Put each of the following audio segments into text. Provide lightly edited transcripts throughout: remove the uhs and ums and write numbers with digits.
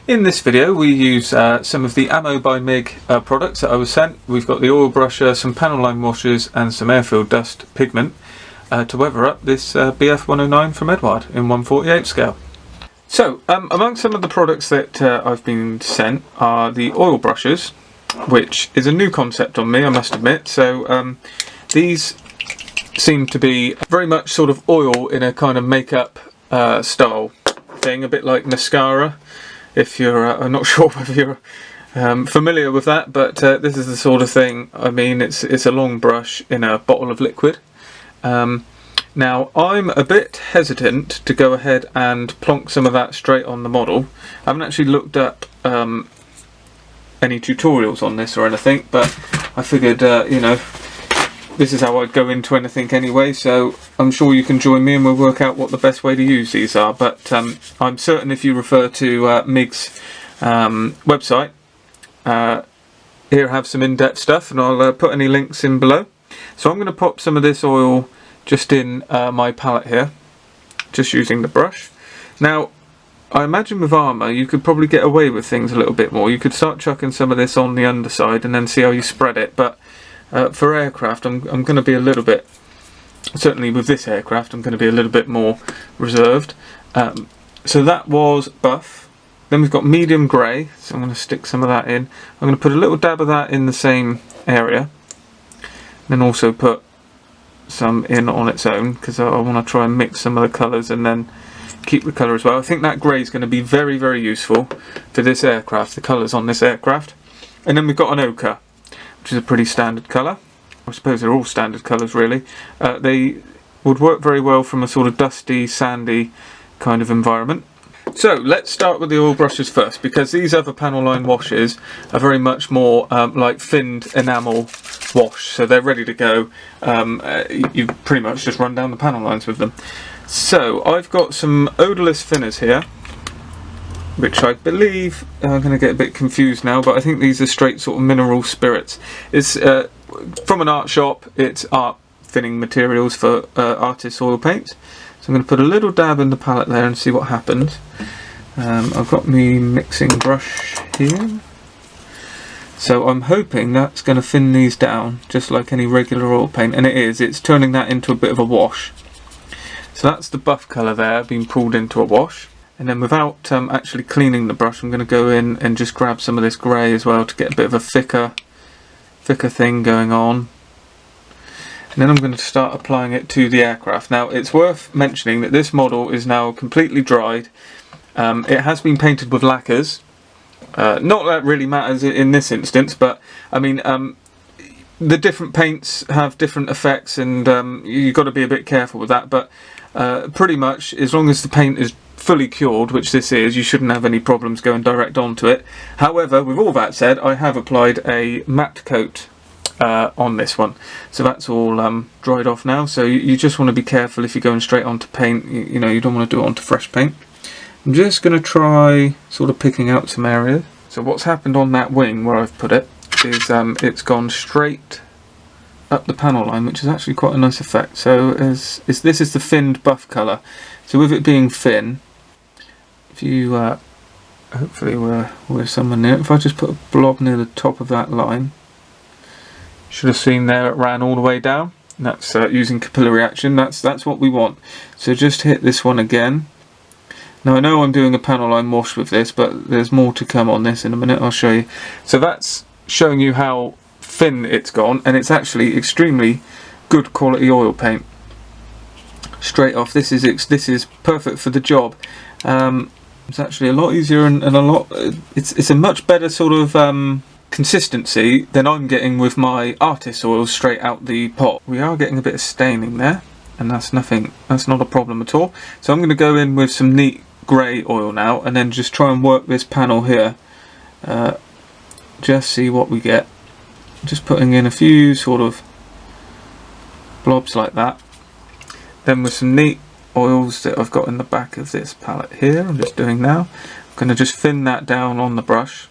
In this video we use some of the Ammo by Mig products that I was sent. We've got the oil brusher, some panel line washers and some airfield dust pigment to weather up this Bf109 from Eduard in 1/48 scale. So among some of the products that I've been sent are the oil brushes, which is a new concept on me, I must admit. So these seem to be very much sort of oil in a kind of makeup style thing, a bit like mascara. If you're, I'm not sure whether you're familiar with that, but this is the sort of thing. I mean, it's a long brush in a bottle of liquid. Now, I'm a bit hesitant to go ahead and plonk some of that straight on the model. I haven't actually looked up any tutorials on this or anything, but I figured, you know, this is how I'd go into anything anyway, so I'm sure you can join me and we'll work out what the best way to use these are. But I'm certain if you refer to Mig's website, here I have some in-depth stuff, and I'll put any links in below. So I'm going to pop some of this oil just in my palette here, just using the brush. Now, I imagine with armour you could probably get away with things a little bit more. You could start chucking some of this on the underside and then see how you spread it, but for aircraft I'm going to be a little bit, certainly with this aircraft, I'm going to be a little bit more reserved. So that was buff. Then we've got medium grey, so I'm going to stick some of that in. I'm going to put a little dab of that in the same area, then also put some in on its own, because I want to try and mix some of the colours and then keep the colour as well. I think that grey is going to be very, very useful for this aircraft, the colours on this aircraft. And then we've got an ochre, which is a pretty standard colour. I suppose they're all standard colours really. They would work very well from a sort of dusty, sandy kind of environment. So let's start with the oil brushes first, because these other panel line washes are very much more like thinned enamel wash, so they're ready to go. You pretty much just run down the panel lines with them. So I've got some odourless thinners here, which I believe, I'm going to get a bit confused now, but I think these are straight sort of mineral spirits. It's from an art shop. It's art thinning materials for artist oil paints. So I'm going to put a little dab in the palette there and see what happens. I've got my mixing brush here. So I'm hoping that's going to thin these down just like any regular oil paint, and it is. It's turning that into a bit of a wash. So that's the buff colour there being pulled into a wash. And then without actually cleaning the brush, I'm going to go in and just grab some of this grey as well to get a bit of a thicker thing going on. And then I'm going to start applying it to the aircraft. Now, it's worth mentioning that this model is now completely dried. It has been painted with lacquers. Not that really matters in this instance, but I mean, the different paints have different effects, and you've got to be a bit careful with that. But pretty much, as long as the paint is fully cured, which this is, you shouldn't have any problems going direct onto it. However, with all that said, I have applied a matte coat on this one, so that's all dried off now. So you just want to be careful if you're going straight onto paint. You know, you don't want to do it onto fresh paint. I'm just going to try sort of picking out some areas. So what's happened on that wing where I've put it is it's gone straight up the panel line, which is actually quite a nice effect. So this is the thinned buff colour. So with it being thin, if you hopefully we're somewhere near it. If I just put a blob near the top of that line, should have seen there it ran all the way down. And that's using capillary action. That's what we want. So just hit this one again. Now I know I'm doing a panel line wash with this, but there's more to come on this in a minute. I'll show you. So that's showing you how thin it's gone, and it's actually extremely good quality oil paint. Straight off, this is perfect for the job. It's actually a lot easier and a lot. It's a much better sort of consistency than I'm getting with my artist oils straight out the pot. We are getting a bit of staining there, and that's nothing. That's not a problem at all. So I'm going to go in with some neat grey oil now, and then just try and work this panel here. Just see what we get. Just putting in a few sort of blobs like that. Then with some neat oils that I've got in the back of this palette here, I'm just doing now. I'm going to just thin that down on the brush.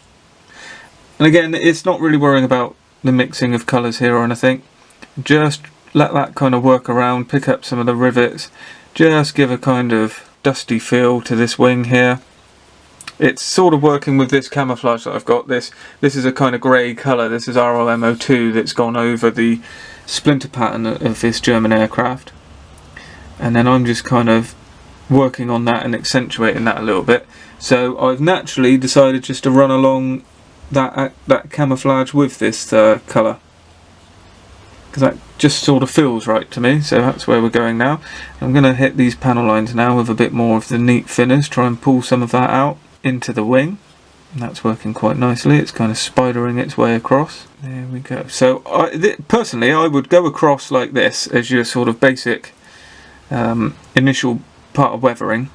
And again, it's not really worrying about the mixing of colours here or anything. Just let that kind of work around, pick up some of the rivets, just give a kind of dusty feel to this wing here. it's sort of working with this camouflage that I've got. This is a kind of grey colour. This is ROMO2 that's gone over the splinter pattern of this German aircraft. And then I'm just kind of working on that and accentuating that a little bit. So I've naturally decided just to run along that camouflage with this colour, because that just sort of feels right to me. So that's where we're going now. I'm going to hit these panel lines now with a bit more of the neat finish, try and pull some of that out into the wing, and that's working quite nicely. It's kind of spidering its way across. There we go. So personally I would go across like this as your sort of basic initial part of weathering.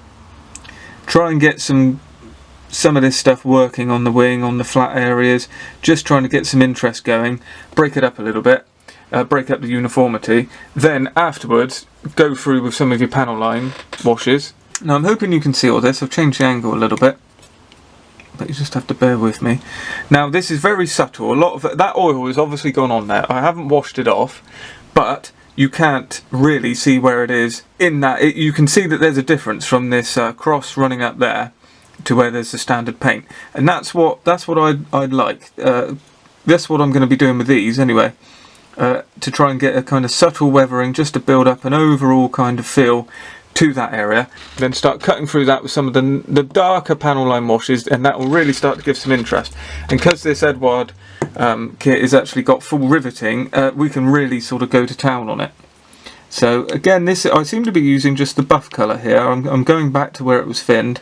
Try and get some of this stuff working on the wing, on the flat areas, just trying to get some interest going, break it up a little bit, break up the uniformity. Then afterwards go through with some of your panel line washes. Now I'm hoping you can see all this. I've changed the angle a little bit, but you just have to bear with me. Now this is very subtle. A lot of that oil has obviously gone on there. I haven't washed it off, but you can't really see where it is in that. You can see that there's a difference from this cross running up there to where there's the standard paint, and that's what I'd like. That's what I'm going to be doing with these anyway, to try and get a kind of subtle weathering, just to build up an overall kind of feel to that area. Then start cutting through that with some of the darker panel line washes, and that will really start to give some interest. And because this Eduard kit has actually got full riveting, we can really sort of go to town on it. So again, this I seem to be using just the buff colour here. I'm going back to where it was thinned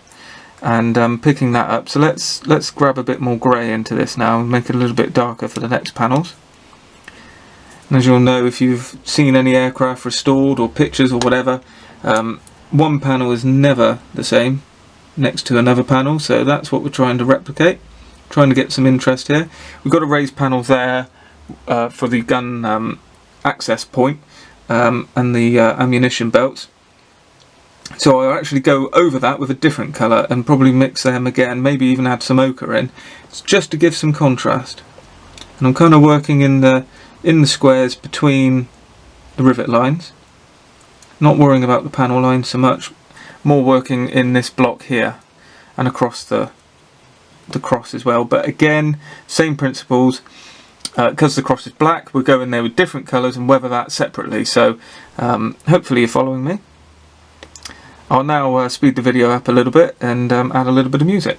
and picking that up. So let's grab a bit more grey into this now and make it a little bit darker for the next panels. And as you'll know, if you've seen any aircraft restored or pictures or whatever, one panel is never the same next to another panel, so that's what we're trying to replicate, trying to get some interest here. We've got a raised panel there for the gun access point and the ammunition belts, so I'll actually go over that with a different colour and probably mix them again, maybe even add some ochre in, just to give some contrast. And I'm kind of working in the squares between the rivet lines, not worrying about the panel line so much, more working in this block here and across the cross as well. But again, same principles, because the cross is black, we'll go in there with different colours and weather that separately. So hopefully you're following me. I'll now speed the video up a little bit and add a little bit of music.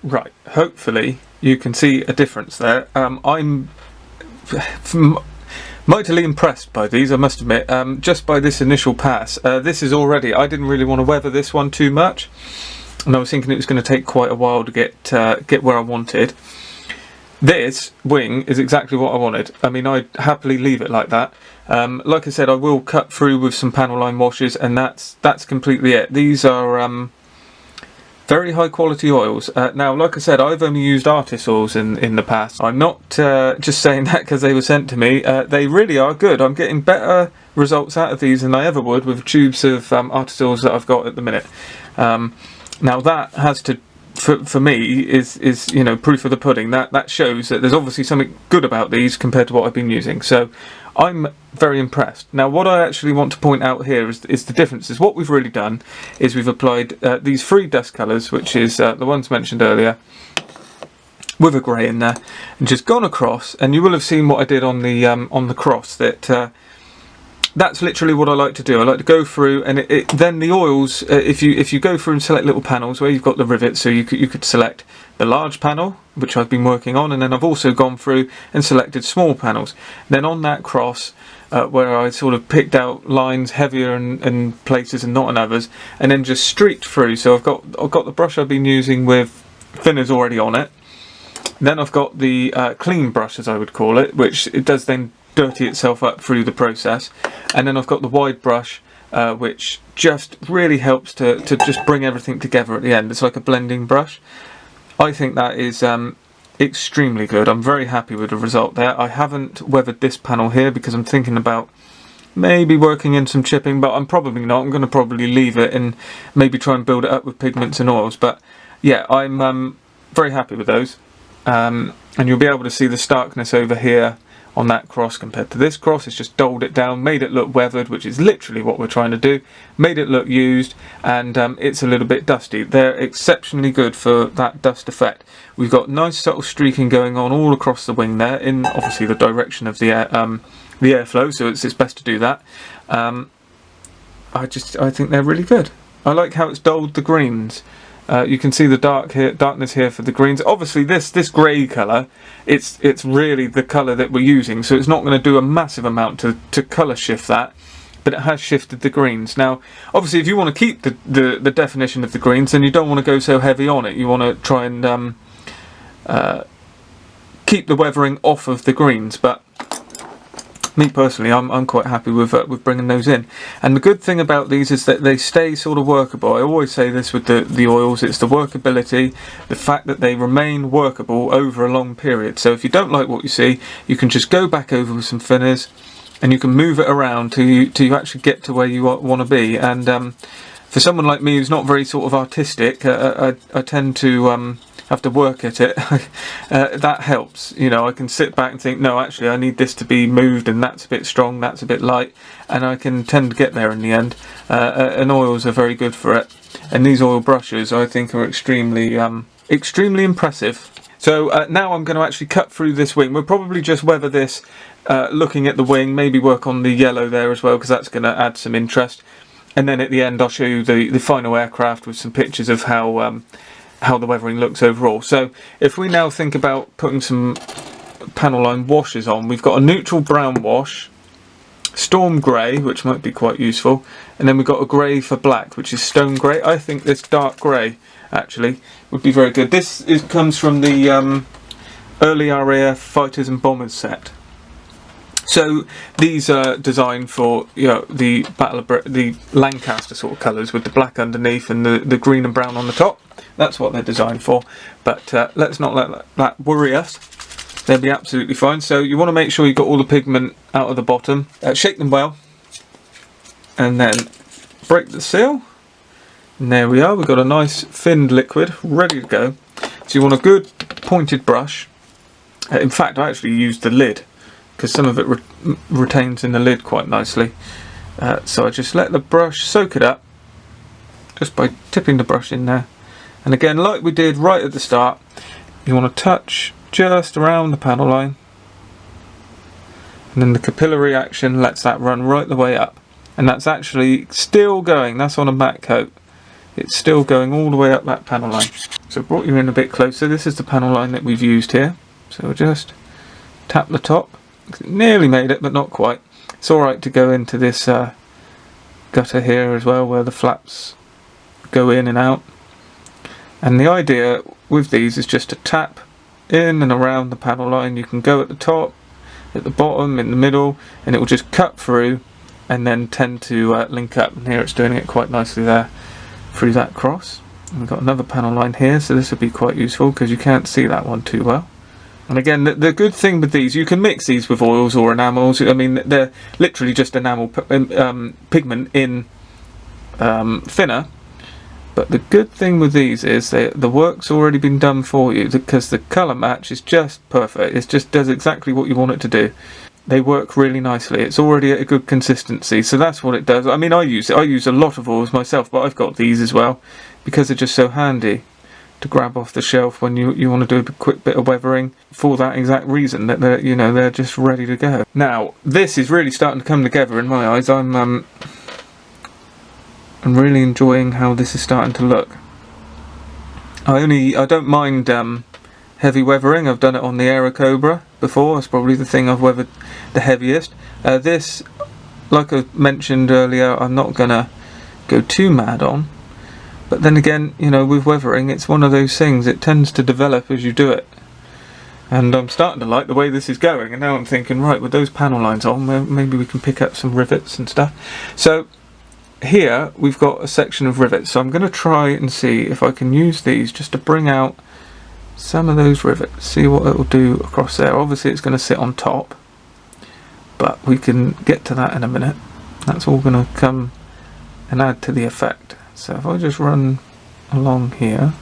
Right, hopefully you can see a difference there. I'm mightily impressed by these, I must admit, just by this initial pass. This is already, I didn't really want to weather this one too much, and I was thinking it was going to take quite a while to get where I wanted. This wing is exactly what I wanted. I mean, I'd happily leave it like that. Like I said, I will cut through with some panel line washes, and that's completely it. These are very high quality oils. Now, like I said, I've only used artist oils in the past. I'm not just saying that because they were sent to me. They really are good. I'm getting better results out of these than I ever would with tubes of artist oils that I've got at the minute. Now that has to, for me, is you know, proof of the pudding. That shows that there's obviously something good about these compared to what I've been using. So I'm very impressed. Now what I actually want to point out here is the differences. What we've really done is we've applied these 3 dust colours, which is the ones mentioned earlier, with a grey in there, and just gone across, and you will have seen what I did on the cross, that that's literally what I like to do. I like to go through, and then the oils, if you go through and select little panels where you've got the rivets, so you could select the large panel, which I've been working on, and then I've also gone through and selected small panels. Then on that cross, where I sort of picked out lines heavier in places and not in others, and then just streaked through. So I've got the brush I've been using with thinners already on it. Then I've got the clean brush, as I would call it, which it does then dirty itself up through the process, and then I've got the wide brush, which just really helps to just bring everything together at the end. It's like a blending brush. I think that is extremely good. I'm very happy with the result there. I haven't weathered this panel here because I'm thinking about maybe working in some chipping, but I'm probably not. I'm going to probably leave it and maybe try and build it up with pigments and oils. But yeah, I'm very happy with those, and you'll be able to see the starkness over here on that cross compared to this cross. It's just dulled it down, made it look weathered, which is literally what we're trying to do, made it look used, and it's a little bit dusty. They're exceptionally good for that dust effect. We've got nice subtle streaking going on all across the wing there, in obviously the direction of the airflow, so it's best to do that. I think they're really good. I like how it's dulled the greens. You can see the darkness here for the greens. Obviously this grey colour, it's really the colour that we're using, so it's not going to do a massive amount to colour shift that, but it has shifted the greens. Now obviously if you want to keep the definition of the greens, then you don't want to go so heavy on it. You want to try and keep the weathering off of the greens, but me personally, I'm quite happy with bringing those in. And the good thing about these is that they stay sort of workable. I always say this with the oils, it's the workability, the fact that they remain workable over a long period. So if you don't like what you see, you can just go back over with some thinners, and you can move it around till you actually get to where you want to be. And for someone like me who's not very sort of artistic, I tend to have to work at it. That helps. You know, I can sit back and think, no, actually I need this to be moved, and that's a bit strong, that's a bit light, and I can tend to get there in the end. And oils are very good for it, and these oil brushes I think are extremely impressive. So now I'm going to actually cut through this wing. We'll probably just weather this, looking at the wing, maybe work on the yellow there as well, because that's going to add some interest. And then at the end I'll show you the final aircraft with some pictures of how the weathering looks overall. So if we now think about putting some panel line washes on, we've got a neutral brown wash, storm grey, which might be quite useful, and then we've got a grey for black, which is stone grey. I think this dark grey actually would be very good. This comes from the early RAF fighters and bombers set. So these are designed for, you know, the the Lancaster sort of colours with the black underneath and the green and brown on the top. That's what they're designed for. But let's not let that worry us. They'll be absolutely fine. So you want to make sure you've got all the pigment out of the bottom. Shake them well, and then break the seal. And there we are. We've got a nice thinned liquid ready to go. So you want a good pointed brush. In fact, I actually used the lid, because some of it retains in the lid quite nicely. So I just let the brush soak it up, just by tipping the brush in there. And again, like we did right at the start, you want to touch just around the panel line, and then the capillary action lets that run right the way up. And that's actually still going, that's on a matte coat. it's still going all the way up that panel line. So I brought you in a bit closer. This is the panel line that we've used here. So we'll just tap the top. Nearly made it, but not quite. It's alright to go into this gutter here as well, where the flaps go in and out. And the idea with these is just to tap in and around the panel line. You can go at the top, at the bottom, in the middle, and it will just cut through and then tend to link up. And here it's doing it quite nicely there through that cross. And we've got another panel line here, so this will be quite useful because you can't see that one too well. And again, the good thing with these, you can mix these with oils or enamels. I mean, they're literally just enamel pigment in thinner. But the good thing with these is the work's already been done for you, because the colour match is just perfect. It just does exactly what you want it to do. They work really nicely. It's already at a good consistency, so that's what it does. I mean, I use a lot of oils myself, but I've got these as well because they're just so handy to grab off the shelf when you want to do a quick bit of weathering, for that exact reason, that they're just ready to go. Now this is really starting to come together in my eyes. I'm really enjoying how this is starting to look. I don't mind heavy weathering. I've done it on the Aerocobra before. It's probably the thing I've weathered the heaviest. This, like I mentioned earlier, I'm not gonna go too mad on. But then again, with weathering, it's one of those things, it tends to develop as you do it. And I'm starting to like the way this is going, and now I'm thinking, right, with those panel lines on, maybe we can pick up some rivets and stuff. So here we've got a section of rivets, so I'm going to try and see if I can use these just to bring out some of those rivets, see what it will do across there. Obviously it's going to sit on top, but we can get to that in a minute. That's all going to come and add to the effect. So if I just run along here,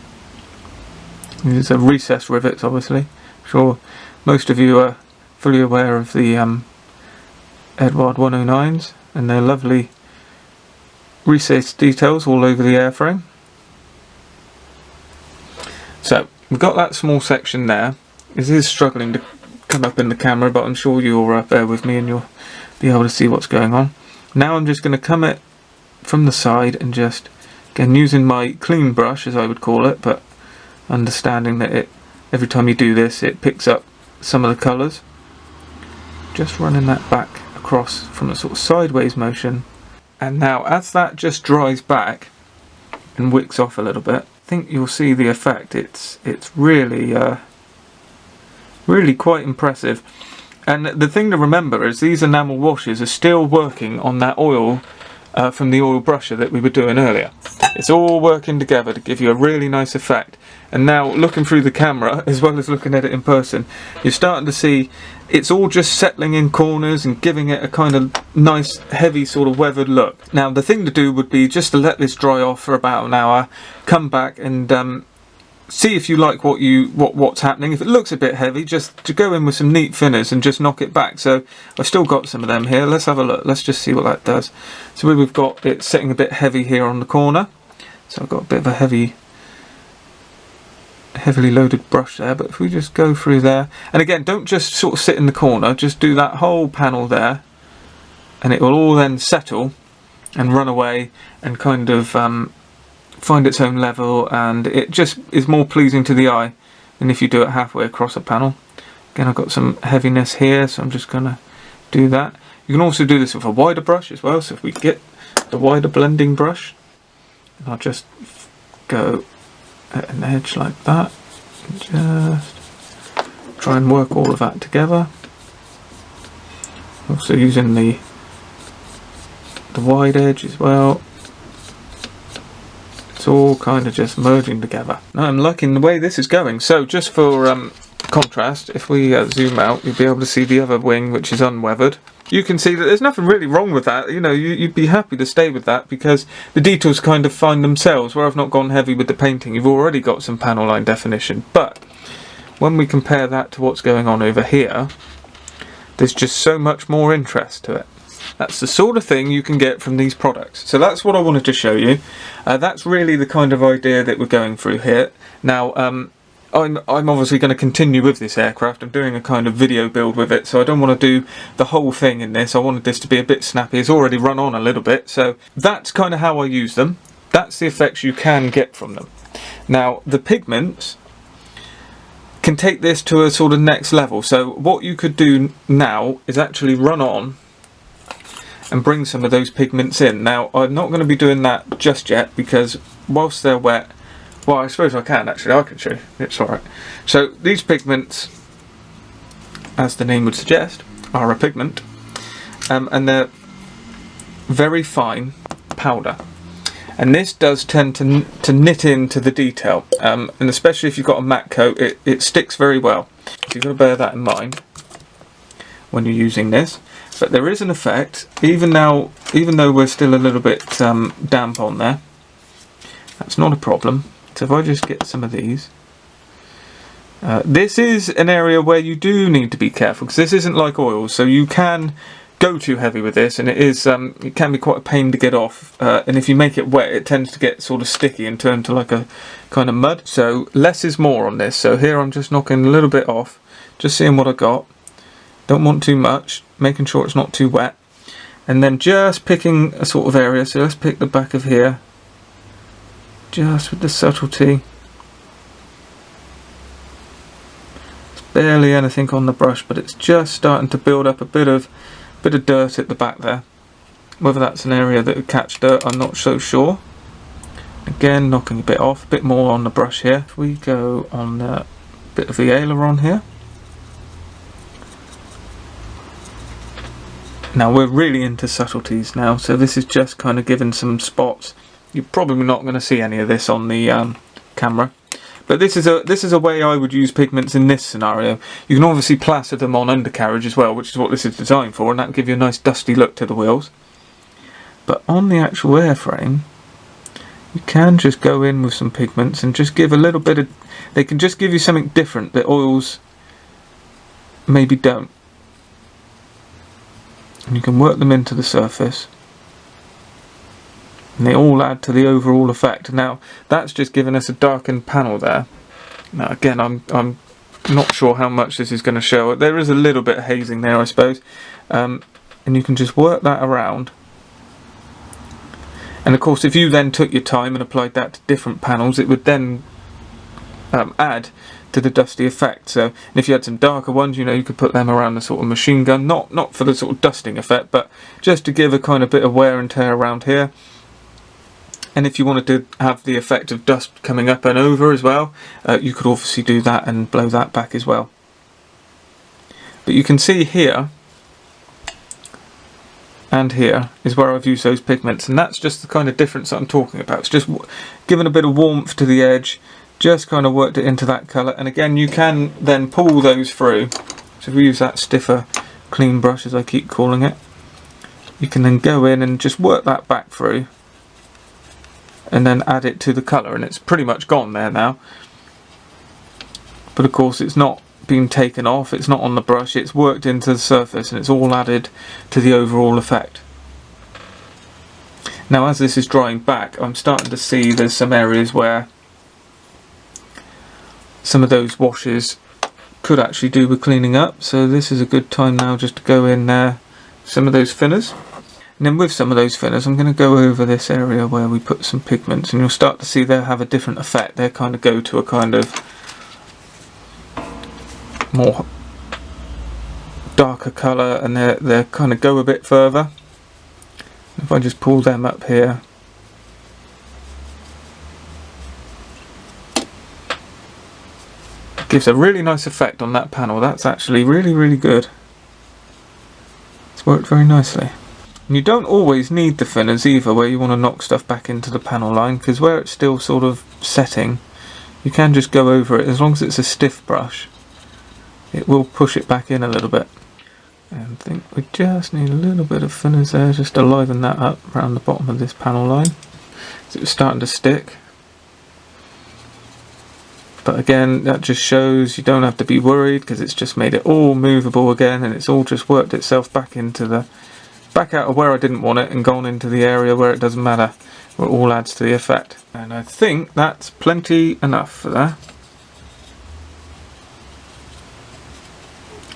these are recessed rivets, obviously. I'm sure most of you are fully aware of the Eduard 109s and their lovely recessed details all over the airframe. So we've got that small section there. It is struggling to come up in the camera, but I'm sure you'll bear with me and you'll be able to see what's going on. Now I'm just going to come it from the side and just, again, using my clean brush, as I would call it, but understanding that every time you do this it picks up some of the colours. Just running that back across from a sort of sideways motion. And now as that just dries back and wicks off a little bit, I think you'll see the effect. It's really really quite impressive. And the thing to remember is these enamel washes are still working on that oil from the oil brusher that we were doing earlier. It's all working together to give you a really nice effect. And now looking through the camera as well as looking at it in person, you're starting to see it's all just settling in corners and giving it a kind of nice heavy sort of weathered look. Now the thing to do would be just to let this dry off for about an hour, come back and see if you like what's happening. If it looks a bit heavy, just to go in with some neat thinners and just knock it back. So I've still got some of them here. Let's have a look. Let's just see what that does. So we've got it sitting a bit heavy here on the corner. So I've got a bit of a heavily loaded brush there, but if we just go through there, and again, don't just sort of sit in the corner, just do that whole panel there, and it will all then settle and run away and kind of find its own level, and it just is more pleasing to the eye than if you do it halfway across a panel. Again, I've got some heaviness here, so I'm just going to do that. You can also do this with a wider brush as well, so if we get the wider blending brush, I'll just go at an edge like that and just try and work all of that together. Also using the wide edge as well. It's all kind of just merging together. Now I'm liking the way this is going. So just for contrast, if we zoom out, you'll be able to see the other wing, which is unweathered. You can see that there's nothing really wrong with that. You'd be happy to stay with that because the details kind of find themselves. Where I've not gone heavy with the painting, you've already got some panel line definition. But when we compare that to what's going on over here, there's just so much more interest to it. That's the sort of thing you can get from these products. So that's what I wanted to show you. That's really the kind of idea that we're going through here. Now, I'm obviously going to continue with this aircraft. I'm doing a kind of video build with it, so I don't want to do the whole thing in this. I wanted this to be a bit snappy. It's already run on a little bit, so that's kind of how I use them. that's the effects you can get from them. Now the pigments can take this to a sort of next level. So what you could do now is actually run on and bring some of those pigments in. Now I'm not going to be doing that just yet because whilst they're wet, well, I suppose I can actually, I can show you, it's alright. So these pigments, as the name would suggest, are a pigment, and they're very fine powder. And this does tend to knit into the detail, and especially if you've got a matte coat, it sticks very well. So you've got to bear that in mind when you're using this. But there is an effect, even though we're still a little bit damp on there. That's not a problem. So if I just get some of these. This is an area where you do need to be careful, because this isn't like oils, so you can go too heavy with this, and it can be quite a pain to get off, and if you make it wet it tends to get sort of sticky and turn to like a kind of mud. So less is more on this. So here I'm just knocking a little bit off, just seeing what I got. Don't want too much, making sure it's not too wet, and then just picking a sort of area. So let's pick the back of here, just with the subtlety. It's barely anything on the brush, but it's just starting to build up a bit of dirt at the back there. Whether that's an area that would catch dirt, I'm not so sure. Again, knocking a bit off, a bit more on the brush here. If we go on a bit of the aileron here. Now we're really into subtleties now, so this is just kind of giving some spots. You're probably not going to see any of this on the camera, but this is a way I would use pigments in this scenario. You can obviously plaster them on undercarriage as well, which is what this is designed for, and that will give you a nice dusty look to the wheels. But on the actual airframe, you can just go in with some pigments and just give a little bit of. They can just give you something different that oils maybe don't. And you can work them into the surface, and they all add to the overall effect. Now that's just giving us a darkened panel there. Now again, I'm not sure how much this is going to show. There is a little bit of hazing there, I suppose, and you can just work that around. And of course, if you then took your time and applied that to different panels, it would then add to the dusty effect. So, and if you had some darker ones, you know, you could put them around the sort of machine gun, not for the sort of dusting effect, but just to give a kind of bit of wear and tear around here. And if you wanted to have the effect of dust coming up and over as well, you could obviously do that and blow that back as well. But you can see here and here is where I've used those pigments, and that's just the kind of difference that I'm talking about. It's just giving a bit of warmth to the edge, just kind of worked it into that colour. And again, you can then pull those through. So if we use that stiffer clean brush, as I keep calling it, you can then go in and just work that back through and then add it to the colour, and it's pretty much gone there now. But of course it's not been taken off, it's not on the brush, it's worked into the surface, and it's all added to the overall effect. Now as this is drying back, I'm starting to see there's some areas where some of those washes could actually do with cleaning up, so this is a good time now just to go in there, some of those thinners. And then with some of those thinners, I'm going to go over this area where we put some pigments, and you'll start to see they'll have a different effect. They kind of go to a kind of more darker colour, and they kind of go a bit further. If I just pull them up here, it gives a really nice effect on that panel. That's actually really, really good. It's worked very nicely. And you don't always need the thinners either, where you want to knock stuff back into the panel line, because where it's still sort of setting, you can just go over it. As long as it's a stiff brush, it will push it back in a little bit. And I think we just need a little bit of thinners there, just to liven that up around the bottom of this panel line. So it's starting to stick. But again, that just shows you don't have to be worried, because it's just made it all movable again, and it's all just worked itself back into the back out of where I didn't want it and gone into the area where it doesn't matter, where it all adds to the effect. And I think that's plenty enough for that.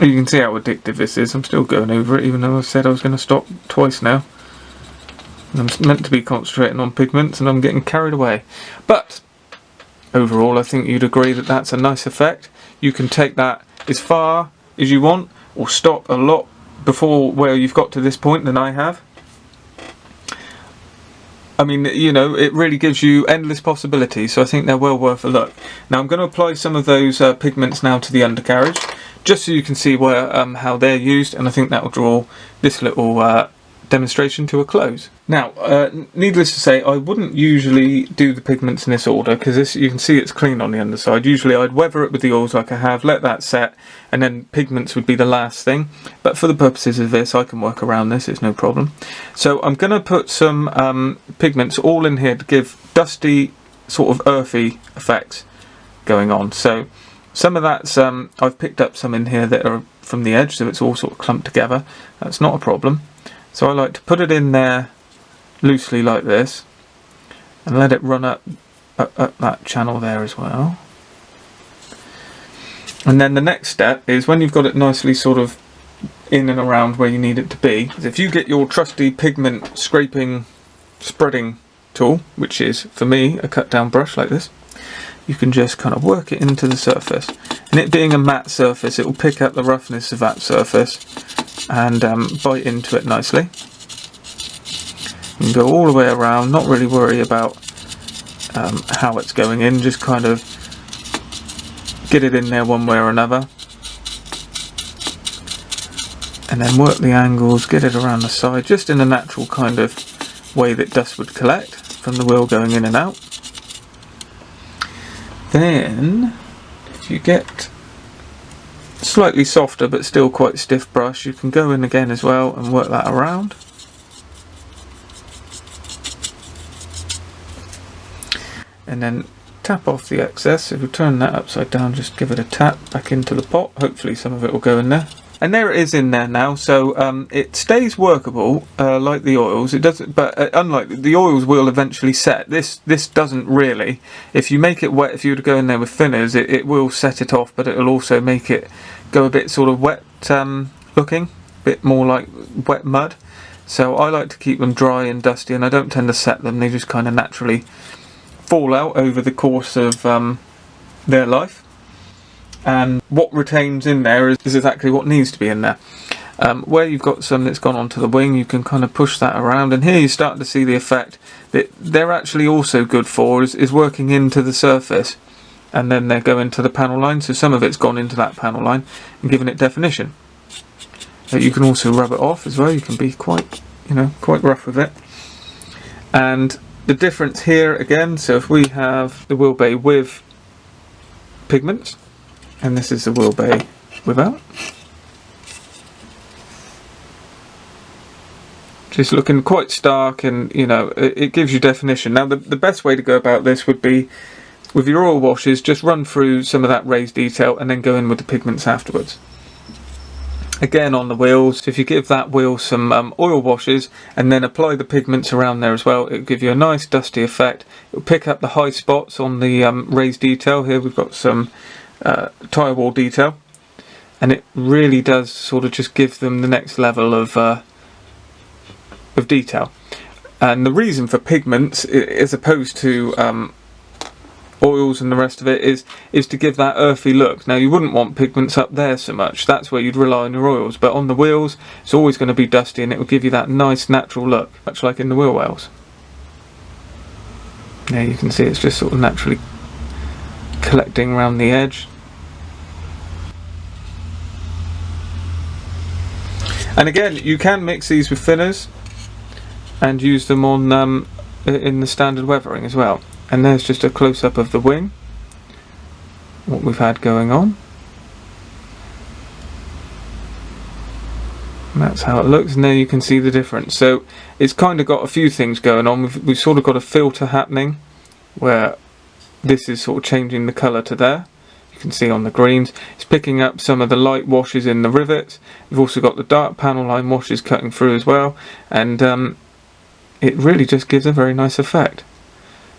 You can see how addictive this is. I'm still going over it, even though I said I was going to stop twice now. I'm meant to be concentrating on pigments and I'm getting carried away. But overall, I think you'd agree that that's a nice effect. You can take that as far as you want, or stop a lot before where you've got to this point than I have. I mean, you know, it really gives you endless possibilities, so I think they're well worth a look. Now I'm going to apply some of those pigments now to the undercarriage, just so you can see where how they're used, and I think that will draw this little demonstration to a close. Now, needless to say, I wouldn't usually do the pigments in this order, because this, you can see it's clean on the underside. Usually I'd weather it with the oils like I have, let that set, and then pigments would be the last thing. But for the purposes of this, I can work around this, it's no problem. So I'm going to put some pigments all in here to give dusty, sort of earthy effects going on. So some of that's, I've picked up some in here that are from the edge, so it's all sort of clumped together. That's not a problem. So I like to put it in there loosely like this and let it run up that channel there as well. And then the next step is, when you've got it nicely sort of in and around where you need it to be, is if you get your trusty pigment scraping spreading tool, which is for me a cut down brush like this, you can just kind of work it into the surface. And it being a matte surface, it will pick up the roughness of that surface and bite into it nicely. You can go all the way around, not really worry about how it's going in, just kind of get it in there one way or another. And then work the angles, get it around the side, just in a natural kind of way that dust would collect from the wheel going in and out. Then, if you get slightly softer but still quite stiff brush, you can go in again as well and work that around. And then tap off the excess. If you turn that upside down, just give it a tap back into the pot. Hopefully some of it will go in there. And there it is in there now. So it stays workable like the oils. It doesn't, but unlike the oils will eventually set. This doesn't really. If you make it wet, if you were to go in there with thinners, it will set it off, but it will also make it go a bit sort of wet looking, a bit more like wet mud. So I like to keep them dry and dusty, and I don't tend to set them. They just kind of naturally fall out over the course of their life. And what retains in there is exactly what needs to be in there. Where you've got some that's gone onto the wing, you can kind of push that around, and here you start to see the effect that they're actually also good for is working into the surface, and then they go into the panel line. So some of it's gone into that panel line and given it definition. You can also rub it off as well. You can be quite rough with it. And the difference here again, so if we have the wheelbay with pigments, and this is the wheelbay without, just looking quite stark, and it gives you definition. Now the best way to go about this would be with your oil washes, just run through some of that raised detail and then go in with the pigments afterwards. Again on the wheels, so if you give that wheel some oil washes and then apply the pigments around there as well, it'll give you a nice dusty effect. It'll pick up the high spots on the raised detail. Here we've got some tyre wall detail, and it really does sort of just give them the next level of detail. And the reason for pigments, as opposed to oils and the rest of it, is to give that earthy look. Now you wouldn't want pigments up there so much, that's where you'd rely on your oils, but on the wheels it's always going to be dusty, and it will give you that nice natural look, much like in the wheel wells. There you can see it's just sort of naturally collecting around the edge. And again, you can mix these with thinners and use them on in the standard weathering as well. And there's just a close-up of the wing, what we've had going on. And that's how it looks, and there you can see the difference. So it's kind of got a few things going on. We've sort of got a filter happening where this is sort of changing the colour to there. You can see on the greens, it's picking up some of the light washes in the rivets. You've also got the dark panel line washes cutting through as well, and it really just gives a very nice effect.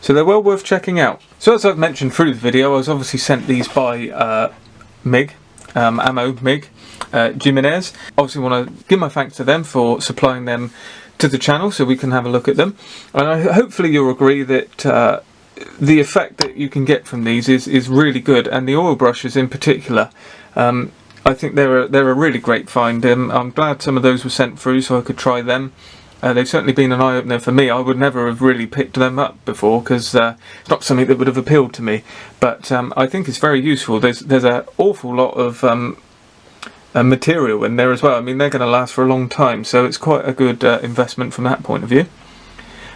So they're well worth checking out. So as I've mentioned through the video, I was obviously sent these by Mig Jimenez. Obviously want to give my thanks to them for supplying them to the channel so we can have a look at them. And hopefully you'll agree that the effect that you can get from these is really good, and the oil brushes in particular, I think they're a really great find. I'm glad some of those were sent through so I could try them. They've certainly been an eye-opener for me. I would never have really picked them up before because it's not something that would have appealed to me, but I think it's very useful. There's an awful lot of material in there as well. I mean, they're going to last for a long time, so it's quite a good investment from that point of view.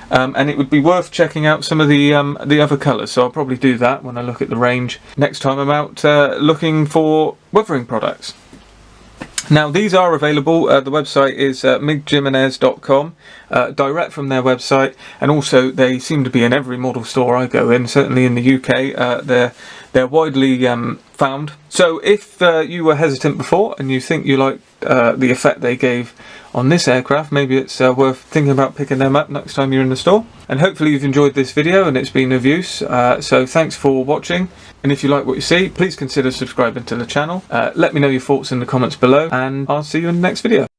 And it would be worth checking out some of the other colours, so I'll probably do that when I look at the range next time I'm out looking for weathering products. Now these are available, the website is migjimenez.com, direct from their website, and also they seem to be in every model store I go in, certainly in the UK. They're widely found. So if you were hesitant before and you think you like the effect they gave on this aircraft, maybe it's worth thinking about picking them up next time you're in the store. And hopefully you've enjoyed this video and it's been of use. So thanks for watching, and if you like what you see, please consider subscribing to the channel. Let me know your thoughts in the comments below, and I'll see you in the next video.